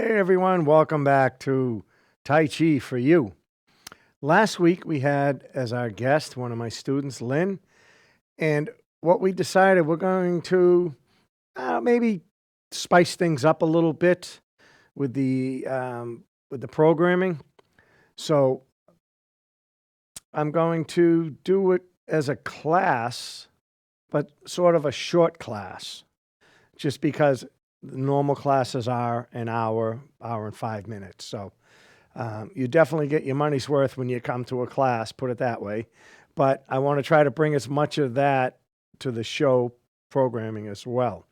Hey everyone, welcome back to Tai Chi For You. Last week we had as our guest one of my students, Lynn, and what we decided we're going to maybe spice things up a little bit with the programming. So I'm going to do it as a class, but sort of a short class, just because the normal classes are an hour, hour and 5 minutes. So you definitely get your money's worth when you come to a class, put it that way. But I want to try to bring as much of that to the show programming as well.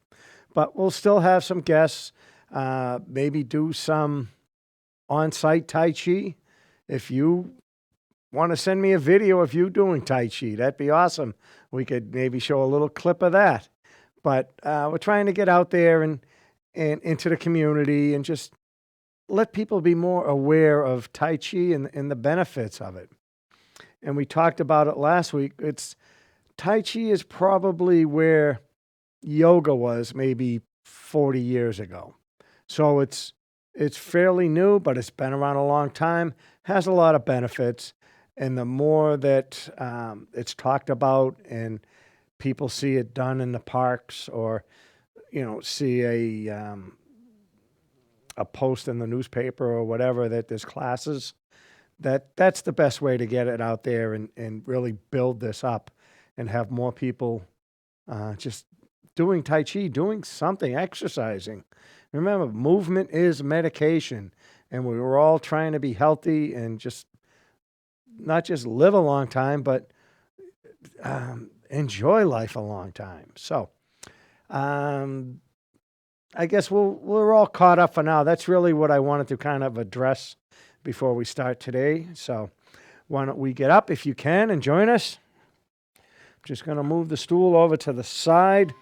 But we'll still have some guests, maybe do some on-site Tai Chi. If you want to send me a video of you doing Tai Chi, that'd be awesome. We could maybe show a little clip of that. But we're trying to get out there and into the community and just let people be more aware of Tai Chi and the benefits of it. And we talked about it last week. Tai Chi is probably where yoga was maybe 40 years ago. So it's fairly new, but it's been around a long time, has a lot of benefits. And the more that it's talked about and people see it done in the parks or, see a post in the newspaper or whatever that there's classes, that's the best way to get it out there and really build this up and have more people just doing Tai Chi, doing something, exercising. Remember, movement is medication, and we were all trying to be healthy and just not just live a long time, but enjoy life a long time. So I guess we're all caught up for now. That's really what I wanted to kind of address before we start today. So why don't we get up if you can and join us? I'm just going to move the stool over to the side.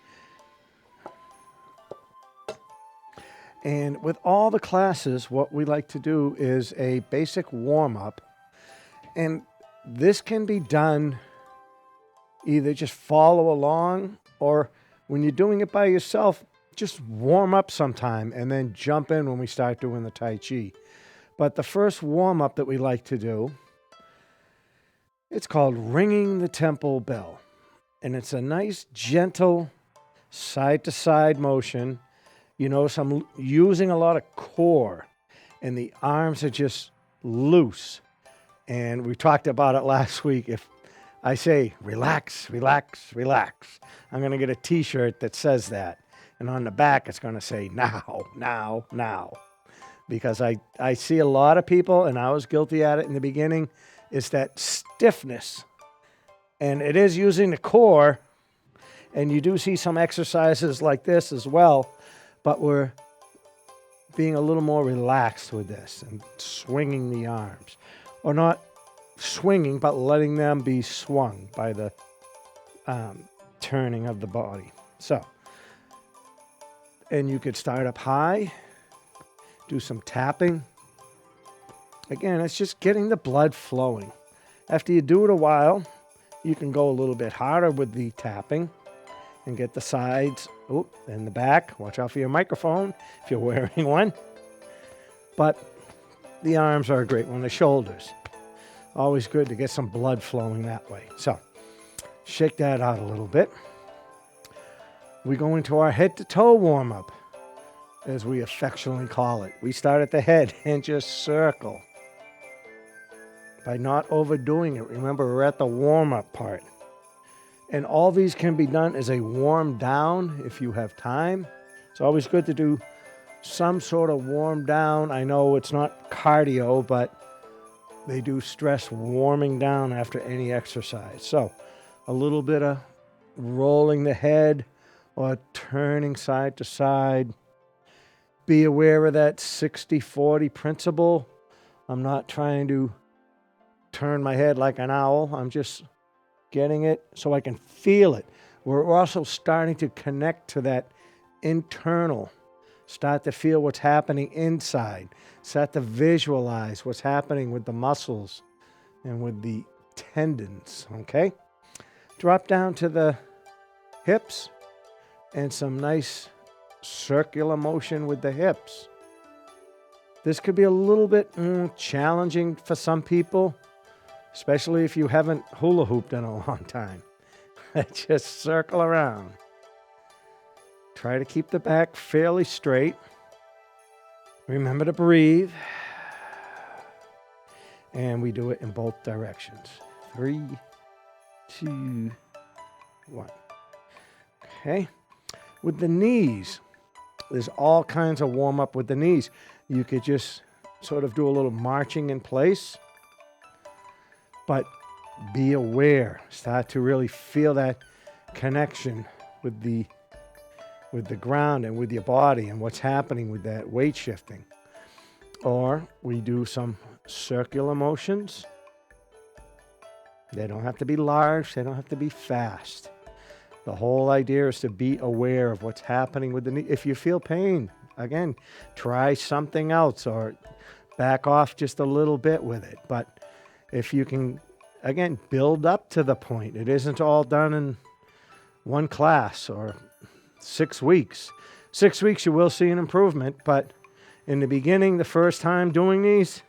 And with all the classes, what we like to do is a basic warm-up. And this can be done either just follow along or when you're doing it by yourself, just warm up sometime and then jump in when we start doing the Tai Chi. But the first warm up that we like to do, it's called ringing the temple bell. And it's a nice, gentle side to side motion. You notice I'm using a lot of core and the arms are just loose. And we talked about it last week. If I say, relax, relax, relax, I'm going to get a t-shirt that says that. And on the back, it's going to say, now, now, now. Because I see a lot of people, and I was guilty at it in the beginning, is that stiffness. And it is using the core, and you do see some exercises like this as well, but we're being a little more relaxed with this and swinging the arms. Or not swinging, but letting them be swung by the turning of the body. So, and you could start up high, do some tapping. Again, it's just getting the blood flowing. After you do it a while, you can go a little bit harder with the tapping and get the sides and the back. Watch out for your microphone if you're wearing one. But the arms are a great one, the shoulders. Always good to get some blood flowing that way. So, shake that out a little bit. We go into our head to toe warm up, as we affectionately call it. We start at the head and just circle by not overdoing it. Remember, we're at the warm up part. And all these can be done as a warm down if you have time. It's always good to do some sort of warm down. I know it's not cardio, but they do stress warming down after any exercise. So a little bit of rolling the head or turning side to side. Be aware of that 60-40 principle. I'm not trying to turn my head like an owl. I'm just getting it so I can feel it. We're also starting to connect to that internal. Start to feel what's happening inside. Start to visualize what's happening with the muscles and with the tendons, okay? Drop down to the hips and some nice circular motion with the hips. This could be a little bit challenging for some people, especially if you haven't hula hooped in a long time. Just circle around. Try to keep the back fairly straight. Remember to breathe. And we do it in both directions. 3, 2, 1. Okay. With the knees, there's all kinds of warm up with the knees. You could just sort of do a little marching in place, but be aware. Start to really feel that connection with the ground and with your body and what's happening with that weight shifting. Or we do some circular motions. They don't have to be large. They don't have to be fast. The whole idea is to be aware of what's happening with the knee. If you feel pain, again, try something else or back off just a little bit with it. But if you can, again, build up to the point. It isn't all done in one class or 6 weeks. 6 weeks you will see an improvement, but in the beginning, the first time doing these,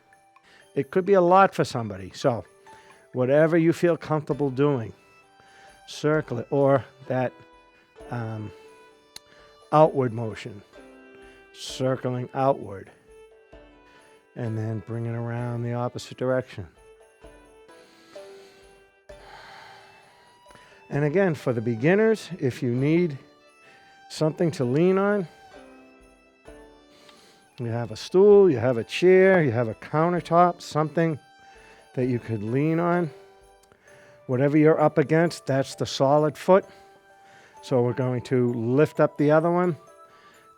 it could be a lot for somebody. So whatever you feel comfortable doing, circle it, or that outward motion, circling outward, and then bringing around the opposite direction. And again, for the beginners, if you need something to lean on, you have a stool, you have a chair, you have a countertop, something that you could lean on. Whatever you're up against, that's the solid foot. So we're going to lift up the other one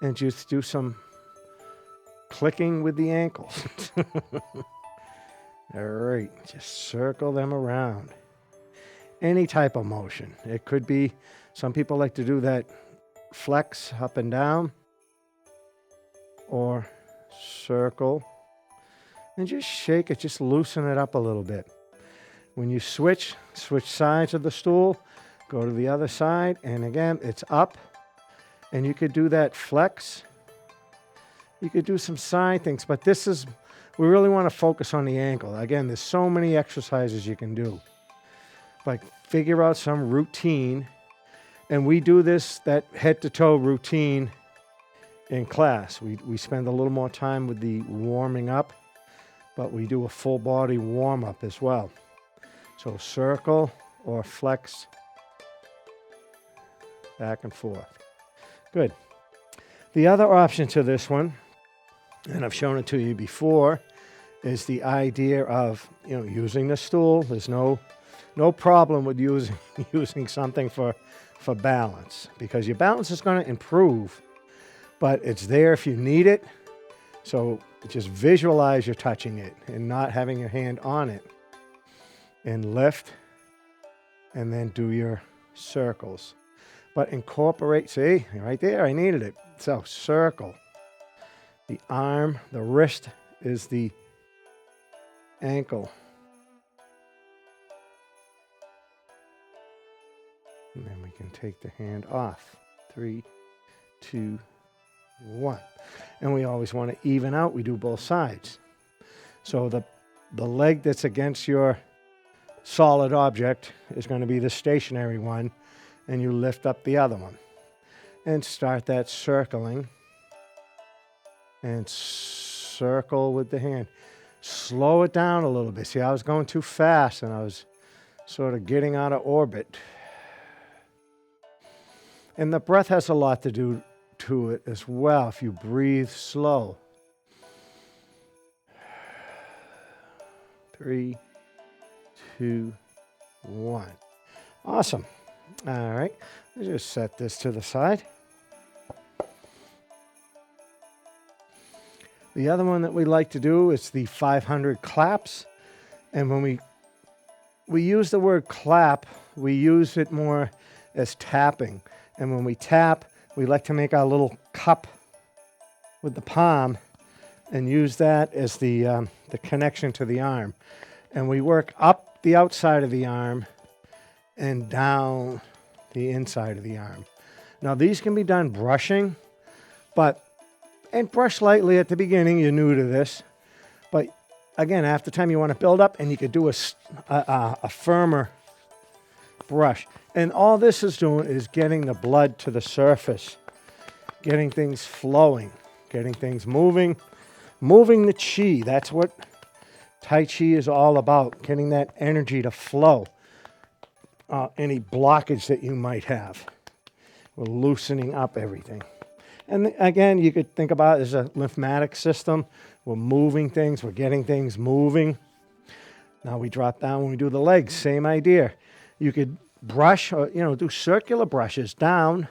and just do some clicking with the ankles. All right, just circle them around. Any type of motion. It could be, some people like to do that flex up and down, or circle, and just shake it, just loosen it up a little bit. When you switch sides of the stool, go to the other side, and again, it's up, and you could do that flex. You could do some side things, but we really want to focus on the ankle. Again, there's so many exercises you can do. Like, figure out some routine, and we do that head to toe routine in class. We spend a little more time with the warming up, but we do a full body warm up as well. So circle or flex back and forth. Good. The other option to this one, and I've shown it to you before, is the idea of, using the stool. There's no problem with using something for balance, because your balance is going to improve, but it's there if you need it. So just visualize you're touching it and not having your hand on it, and lift, and then do your circles. But incorporate, see, right there, I needed it. So circle. The arm, the wrist is the ankle. And then we can take the hand off. 3, 2, 1. And we always want to even out. We do both sides. So the leg that's against your solid object is going to be the stationary one, and you lift up the other one. And start that circling. And circle with the hand. Slow it down a little bit. See, I was going too fast, and I was sort of getting out of orbit. And the breath has a lot to do to it as well, if you breathe slow. 3, 2, 1. Awesome. All right. Let's just set this to the side. The other one that we like to do is the 500 claps. And when we use the word clap, we use it more as tapping. And when we tap, we like to make our little cup with the palm and use that as the connection to the arm. And we work up the outside of the arm and down the inside of the arm. Now, these can be done brushing, but And brush lightly at the beginning. You're new to this. But again, after time, you want to build up, and you could do a firmer brush. And all this is doing is getting the blood to the surface, getting things flowing, getting things moving, moving the chi. That's what Tai Chi is all about, getting that energy to flow. Any blockage that you might have. We're loosening up everything. And again, you could think about it as a lymphatic system. We're moving things. We're getting things moving. Now we drop down when we do the legs. Same idea. You could brush or, do circular brushes down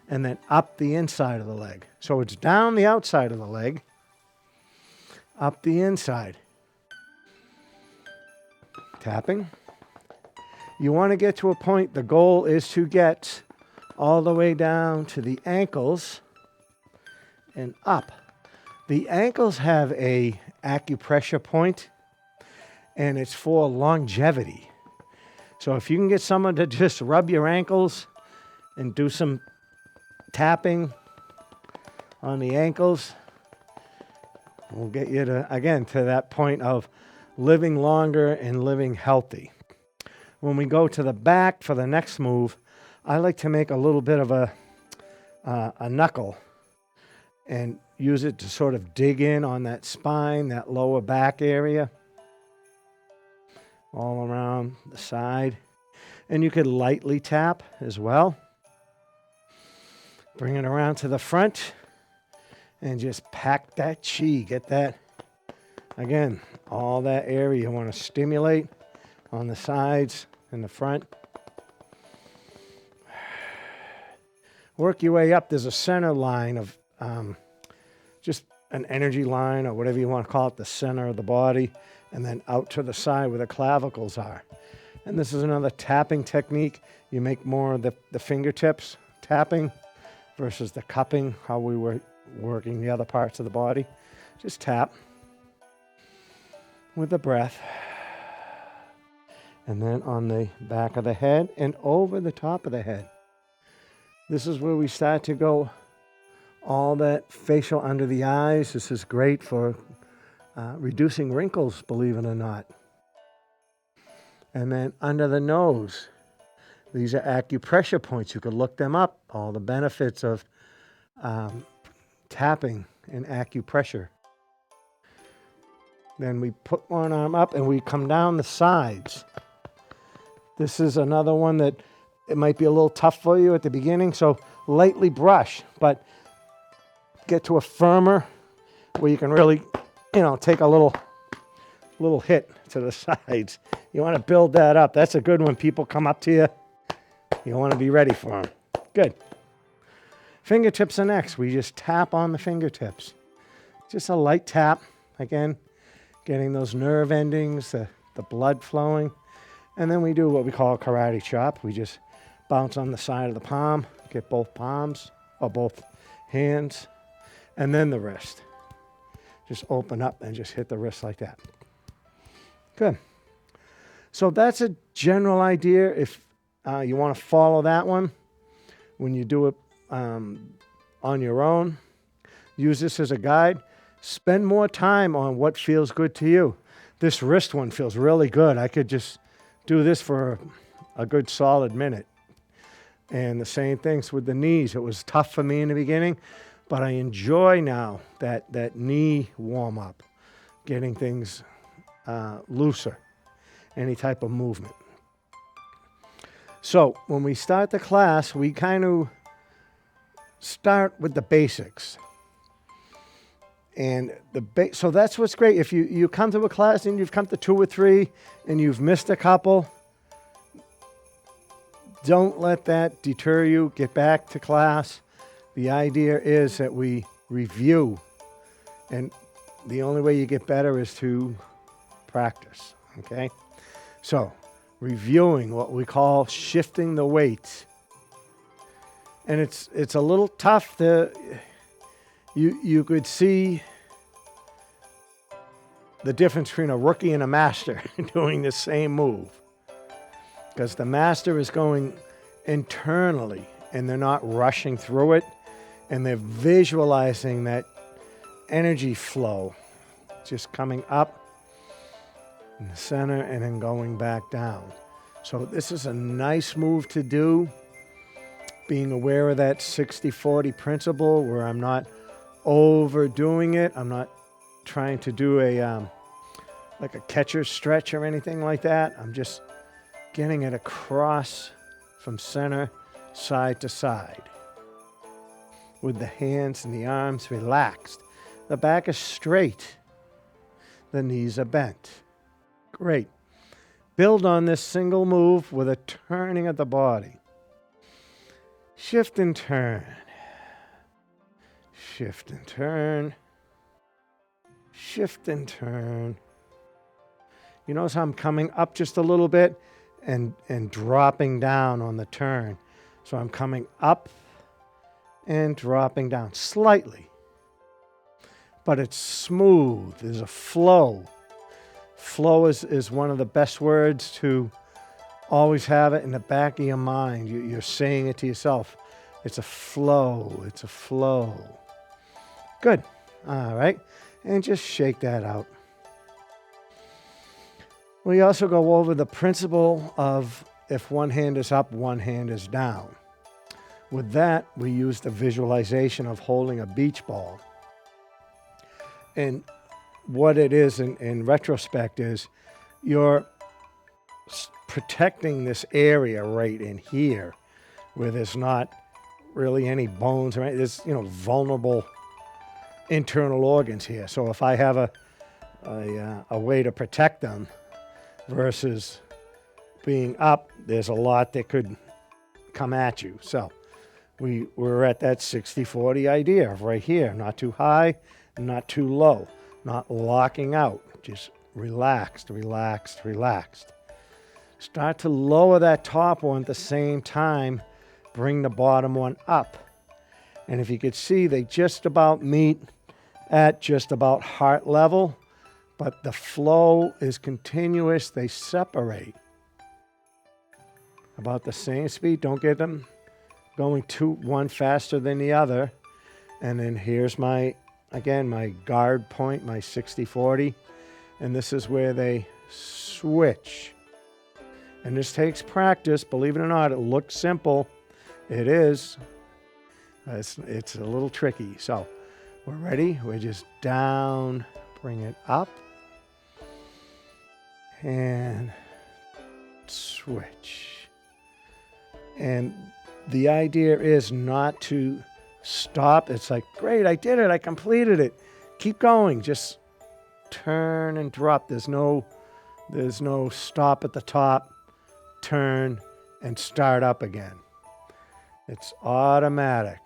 and then up the inside of the leg. So it's down the outside of the leg, up the inside. Tapping. You want to get to a point, the goal is to get all the way down to the ankles and up. The ankles have a acupressure point, and it's for longevity. So if you can get someone to just rub your ankles and do some tapping on the ankles, we'll get you to, again, to that point of living longer and living healthy. When we go to the back for the next move, I like to make a little bit of a knuckle and use it to sort of dig in on that spine, that lower back area, all around the side. And you could lightly tap as well. Bring it around to the front and just pack that chi. Get that, again, all that area you want to stimulate on the sides and the front. Work your way up. There's a center line of just an energy line or whatever you want to call it, the center of the body, and then out to the side where the clavicles are. And this is another tapping technique. You make more of the fingertips tapping versus the cupping, how we were working the other parts of the body. Just tap with the breath. And then on the back of the head and over the top of the head. This is where we start to go all that facial under the eyes. This is great for reducing wrinkles, believe it or not. And then under the nose. These are acupressure points. You could look them up, all the benefits of tapping and acupressure. Then we put one arm up and we come down the sides. This is another one that it might be a little tough for you at the beginning, so lightly brush, but get to a firmer where you can really, take a little hit to the sides. You want to build that up. That's a good one. People come up to you. You want to be ready for them. Good. Fingertips are next. We just tap on the fingertips. Just a light tap. Again, getting those nerve endings, the blood flowing. And then we do what we call a karate chop. We just bounce on the side of the palm, get both palms or both hands, and then the wrist. Just open up and just hit the wrist like that. Good. So that's a general idea. If you want to follow that one, when you do it on your own, use this as a guide. Spend more time on what feels good to you. This wrist one feels really good. I could just do this for a good solid minute. And the same things with the knees. It was tough for me in the beginning, but I enjoy now that knee warm up, getting things looser, any type of movement. So when we start the class, we kind of start with the basics. And so that's what's great. If you come to a class and you've come to 2 or 3 and you've missed a couple, don't let that deter you. Get back to class. The idea is that we review. And the only way you get better is to practice. Okay? So, reviewing, what we call shifting the weights. And it's a little tough to... You could see the difference between a rookie and a master doing the same move. Because the master is going internally and they're not rushing through it. And they're visualizing that energy flow, just coming up in the center and then going back down. So this is a nice move to do, being aware of that 60-40 principle where I'm not overdoing it. I'm not trying to do a like a catcher stretch or anything like that. I'm just getting it across from center, side to side, with the hands and the arms relaxed. The back is straight. The knees are bent. Great. Build on this single move with a turning of the body. Shift and turn. Shift and turn. Shift and turn. You notice how I'm coming up just a little bit and dropping down on the turn. So I'm coming up and dropping down slightly. But it's smooth. There's a flow. Flow is one of the best words to always have it in the back of your mind. You're saying it to yourself. It's a flow. It's a flow. Good. All right. And just shake that out. We also go over the principle of if one hand is up, one hand is down. With that, we use the visualization of holding a beach ball. And what it is in retrospect is you're protecting this area right in here where there's not really any bones or anything. There's, vulnerable internal organs here. So if I have a way to protect them versus being up, there's a lot that could come at you. So we're at that 60-40 idea of right here, not too high, not too low, not locking out, just relaxed, relaxed, relaxed. Start to lower that top one at the same time, bring the bottom one up. And if you could see, they just about meet at just about heart level, but the flow is continuous. They separate about the same speed. Don't get them going one faster than the other. And then here's my guard point, my 60-40. And this is where they switch. And this takes practice. Believe it or not, it looks simple. It is. It's a little tricky. So we're ready. We're just down, bring it up, and switch. And the idea is not to stop. It's like, great, I did it. I completed it. Keep going. Just turn and drop. There's no stop at the top. Turn and start up again. It's automatic.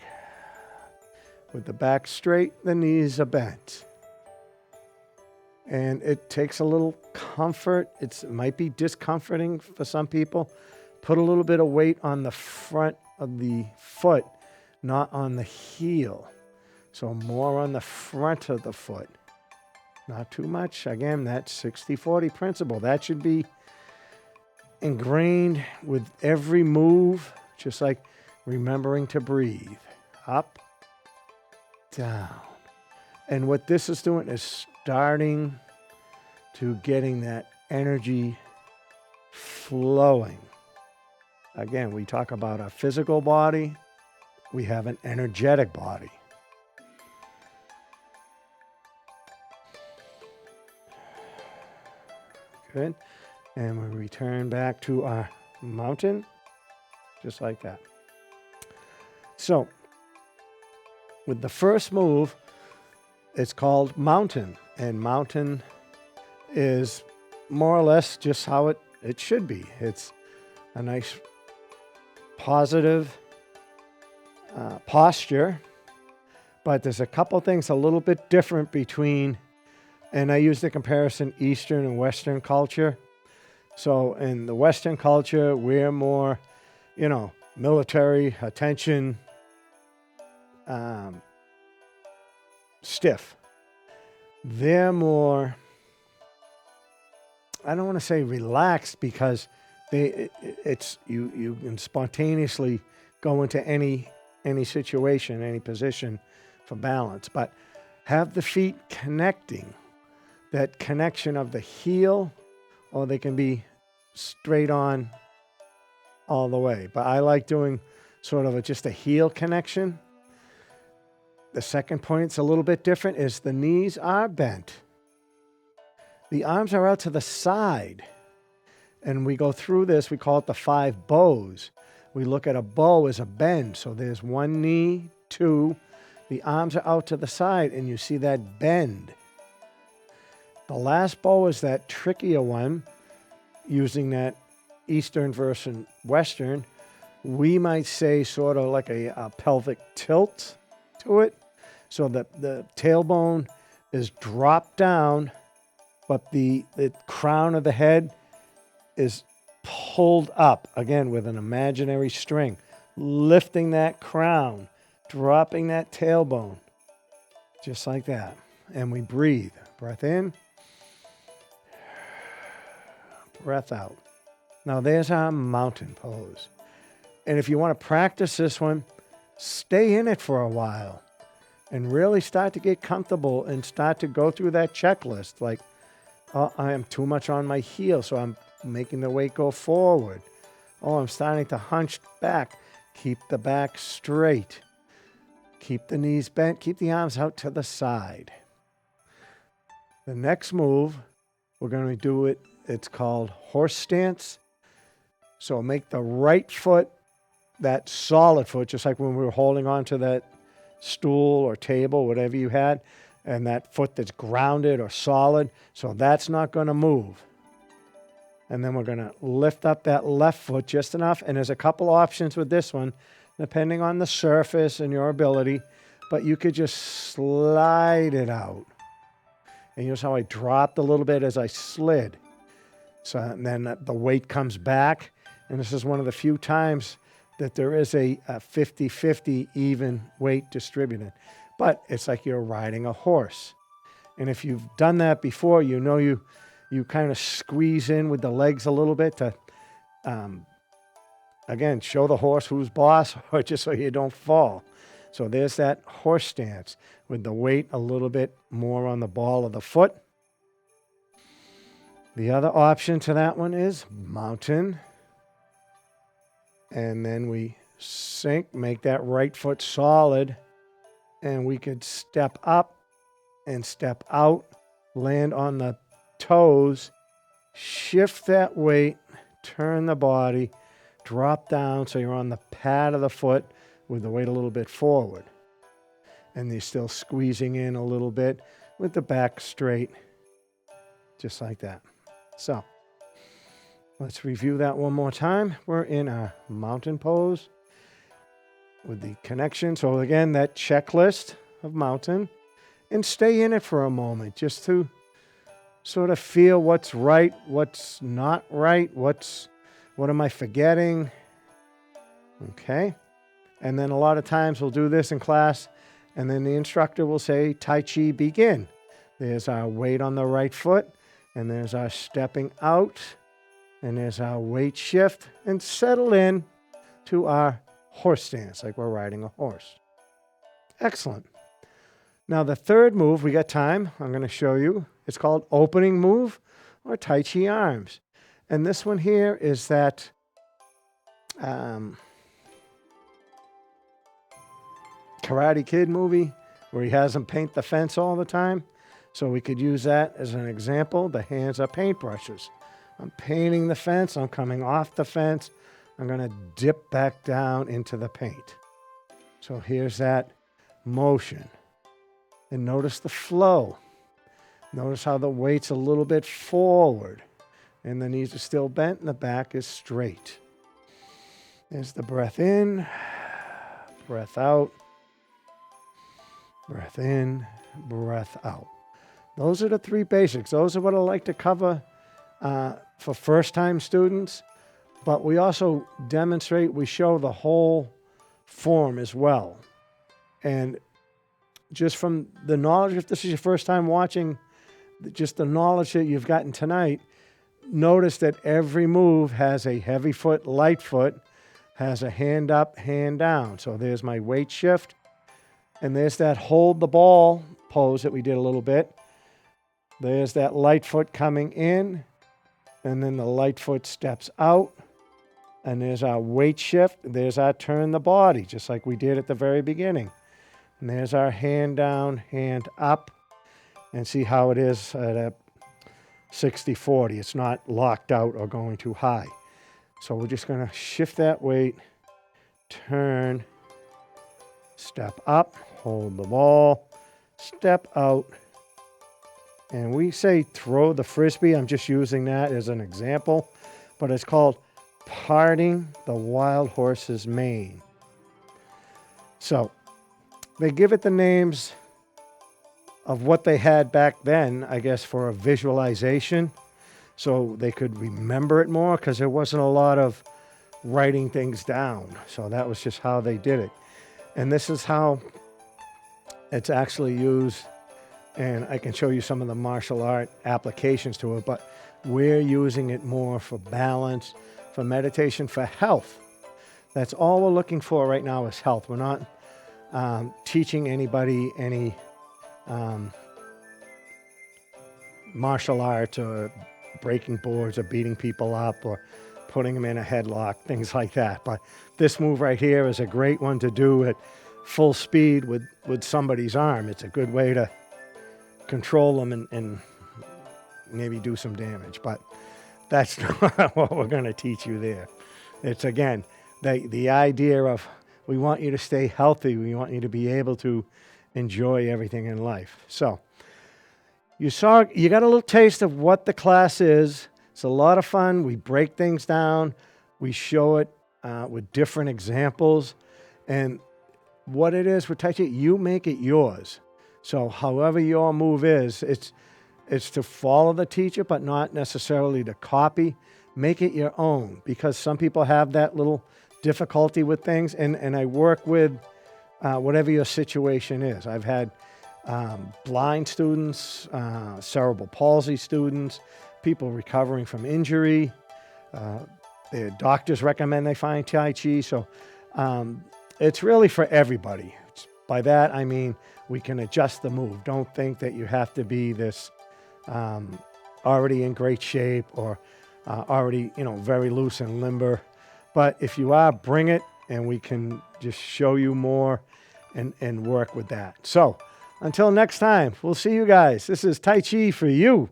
With the back straight, the knees are bent. And it takes a little comfort. It might be discomforting for some people. Put a little bit of weight on the front of the foot, not on the heel. So more on the front of the foot. Not too much. Again, that 60-40 principle. That should be ingrained with every move, just like remembering to breathe. Up, down. And what this is doing is starting to getting that energy flowing. Again, we talk about our physical body. We have an energetic body. Good. And we return back to our mountain, just like that. So, with the first move, it's called mountain. And mountain is more or less just how it should be. It's a nice positive posture. But there's a couple things a little bit different between, and I use the comparison Eastern and Western culture. So in the Western culture, we're more, military, attention, stiff. They're more, I don't want to say relaxed, because you can spontaneously go into any situation, any position for balance. But Have the feet connecting, that connection of the heel, or they can be straight on all the way. But I like doing sort of just a heel connection. The second point, it's a little bit different, is the knees are bent. The arms are out to the side. And we go through this, we call it the 5 bows. We look at a bow as a bend. So there's one knee, 2. The arms are out to the side, and you see that bend. The last bow is that trickier one, using that Eastern versus Western. We might say sort of like a pelvic tilt to it. So that the tailbone is dropped down, but the crown of the head is pulled up, again, with an imaginary string, lifting that crown, dropping that tailbone, just like that. And we breathe. Breath in, breath out. Now there's our mountain pose. And if you want to practice this one, stay in it for a while and really start to get comfortable and start to go through that checklist. Like, oh, I am too much on my heel, so I'm making the weight go forward. Oh, I'm starting to hunch back. Keep the back straight. Keep the knees bent. Keep the arms out to the side. The next move, we're going to do it. It's called horse stance. So make the right foot that solid foot, just like when we were holding on to that stool or table, whatever you had, and that foot that's grounded or solid. So that's not going to move. And then we're going to lift up that left foot just enough. And there's a couple options with this one, depending on the surface and your ability. But you could just slide it out. And here's how I dropped a little bit as I slid. So and then the weight comes back. And this is one of the few times that there is a 50-50 even weight distributed. But it's like you're riding a horse. And if you've done that before, you know you kind of squeeze in with the legs a little bit to, again, show the horse who's boss, or just so you don't fall. So there's that horse stance with the weight a little bit more on the ball of the foot. The other option to that one is mountain. And then we sink, make that right foot solid, and we could step up and step out, land on the toes, shift that weight, turn the body, drop down so you're on the pad of the foot with the weight a little bit forward. And you're still squeezing in a little bit with the back straight, just like that. So let's review that one more time. We're in our mountain pose with the connection. So again, that checklist of mountain, and stay in it for a moment just to sort of feel what's right, what's not right, what am I forgetting? Okay. And then a lot of times we'll do this in class, and then the instructor will say, Tai Chi begin. There's our weight on the right foot, and there's our stepping out, and there's our weight shift, and settle in to our horse stance, like we're riding a horse. Excellent. Now the third move, we got time, I'm going to show you. It's called opening move or Tai Chi arms. And this one here is that Karate Kid movie where he has him paint the fence all the time. So we could use that as an example. The hands are paintbrushes. I'm painting the fence. I'm coming off the fence. I'm going to dip back down into the paint. So here's that motion. And notice the flow. Notice how the weight's a little bit forward. And the knees are still bent and the back is straight. There's the breath in, breath out, breath in, breath out. Those are the 3 basics. Those are what I like to cover for first-time students. But we also demonstrate, we show the whole form as well. And just from the knowledge, if this is your first time watching, just the knowledge that you've gotten tonight, notice that every move has a heavy foot, light foot, has a hand up, hand down. So there's my weight shift. And there's that hold the ball pose that we did a little bit. There's that light foot coming in, and then the light foot steps out. And there's our weight shift. There's our turn the body, just like we did at the very beginning. And there's our hand down, hand up. And see how it is at a 60-40. It's not locked out or going too high. So we're just going to shift that weight, turn, step up, hold the ball, step out. And we say throw the frisbee. I'm just using that as an example. But it's called parting the wild horse's mane. So they give it the names of what they had back then, I guess, for a visualization, so they could remember it more, because there wasn't a lot of writing things down. So that was just how they did it. And this is how it's actually used. And I can show you some of the martial art applications to it, but we're using it more for balance, for meditation, for health. That's all we're looking for right now is health. We're not teaching anybody any martial arts or breaking boards or beating people up or putting them in a headlock, things like that. But this move right here is a great one to do at full speed with somebody's arm. It's a good way to control them and maybe do some damage. But that's not what we're going to teach you there. It's, again, the idea of we want you to stay healthy. We want you to be able to enjoy everything in life. So you got a little taste of what the class is. It's a lot of fun. We break things down. We show it with different examples. And what it is with Tai Chi, you make it yours. So however your move is, it's to follow the teacher, but not necessarily to copy. Make it your own, because some people have that little difficulty with things. And I work with whatever your situation is. I've had blind students, cerebral palsy students, people recovering from injury. Their doctors recommend they find Tai Chi. So it's really for everybody. By that, I mean we can adjust the move. Don't think that you have to be this already in great shape or already, very loose and limber. But if you are, bring it, and we can just show you more and work with that. So until next time, we'll see you guys. This is Tai Chi for you.